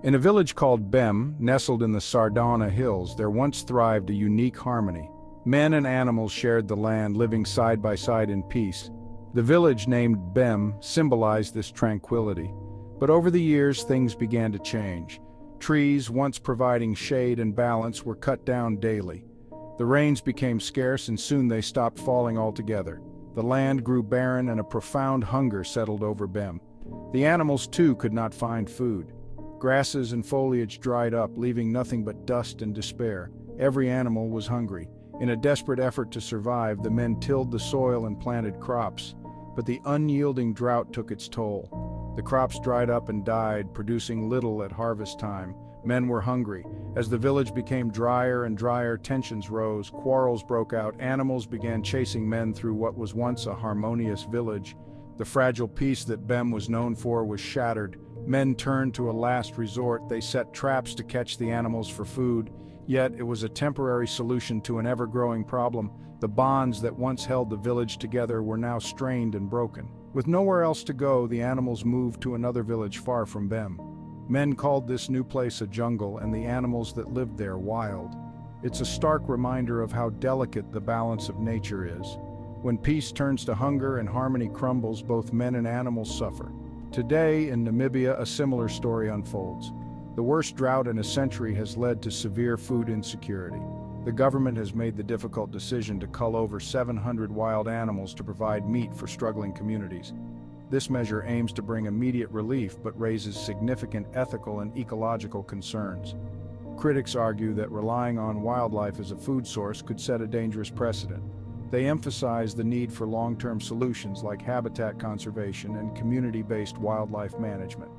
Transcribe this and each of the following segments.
In a village called Bem, nestled in the Sardana Hills, there once thrived a unique harmony. Men and animals shared the land, living side by side in peace. The village, named Bem, symbolized this tranquility. But over the years, things began to change. Trees, once providing shade and balance, were cut down daily. The rains became scarce, and soon they stopped falling altogether. The land grew barren, and a profound hunger settled over Bem. The animals, too, could not find food. Grasses and foliage dried up, leaving nothing but dust and despair. Every animal was hungry. In a desperate effort to survive, the men tilled the soil and planted crops. But the unyielding drought took its toll. The crops dried up and died, producing little at harvest time. Men were hungry. As the village became drier and drier, tensions rose, quarrels broke out, animals began chasing men through what was once a harmonious village. The fragile peace that Bem was known for was shattered. Men turned to a last resort. They set traps to catch the animals for food. Yet it was a temporary solution to an ever-growing problem. The bonds that once held the village together were now strained and broken. With nowhere else to go, the animals moved to another village far from Bem. Men called this new place a jungle, and the animals that lived there wild. It's a stark reminder of how delicate the balance of nature is. When peace turns to hunger and harmony crumbles, both men and animals suffer. Today, in Namibia, a similar story unfolds. The worst drought in a century has led to severe food insecurity. The government has made the difficult decision to cull over 700 wild animals to provide meat for struggling communities. This measure aims to bring immediate relief but raises significant ethical and ecological concerns. Critics argue that relying on wildlife as a food source could set a dangerous precedent. They emphasize the need for long-term solutions like habitat conservation and community-based wildlife management.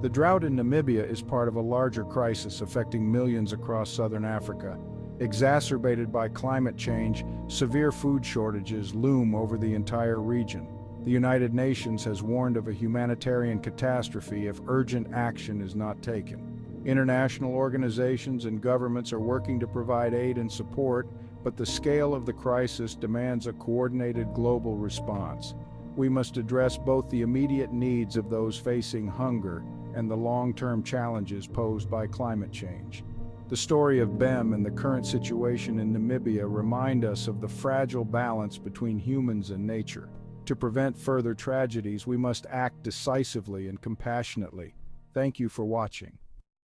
The drought in Namibia is part of a larger crisis affecting millions across southern Africa. Exacerbated by climate change, severe food shortages loom over the entire region. The United Nations has warned of a humanitarian catastrophe if urgent action is not taken. International organizations and governments are working to provide aid and support, but the scale of the crisis demands a coordinated global response. We must address both the immediate needs of those facing hunger and the long-term challenges posed by climate change. The story of Bem and the current situation in Namibia remind us of the fragile balance between humans and nature. To prevent further tragedies, we must act decisively and compassionately. Thank you for watching.